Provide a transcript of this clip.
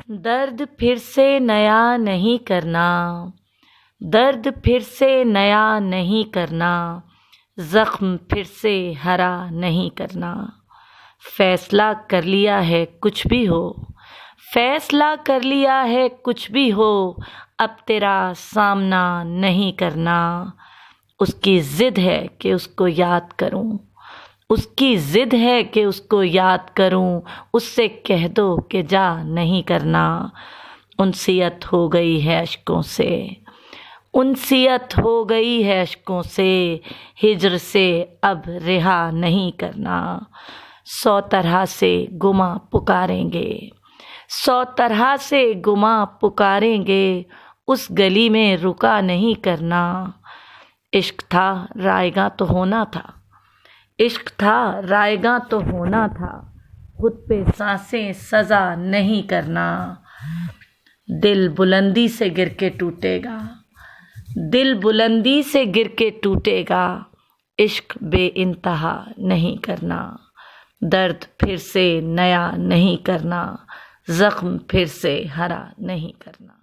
درد پھر سے نیا نہیں کرنا، درد پھر سے نیا نہیں کرنا، زخم پھر سے ہرا نہیں کرنا۔ فیصلہ کر لیا ہے کچھ بھی ہو، فیصلہ کر لیا ہے کچھ بھی ہو، اب تیرا سامنا نہیں کرنا۔ اس کی ضد ہے کہ اس کو یاد کروں، اس کی ضد ہے کہ اس کو یاد کروں، اس سے کہہ دو کہ جا نہیں کرنا۔ انسیت ہو گئی ہے اشکوں سے، انسیت ہو گئی ہے اشکوں سے، ہجر سے اب رہا نہیں کرنا۔ 100 طرح سے گماں پکاریں گے، 100 طرح سے گماں پکاریں گے، اس گلی میں رکا نہیں کرنا۔ عشق تھا رائے گاں تو ہونا تھا، عشق تھا رائے گاں تو ہونا تھا، خود پہ سانسیں سزا نہیں کرنا۔ دل بلندی سے گر کے ٹوٹے گا، دل بلندی سے گر کے ٹوٹے گا، عشق بے انتہا نہیں کرنا۔ درد پھر سے نیا نہیں کرنا، زخم پھر سے ہرا نہیں کرنا۔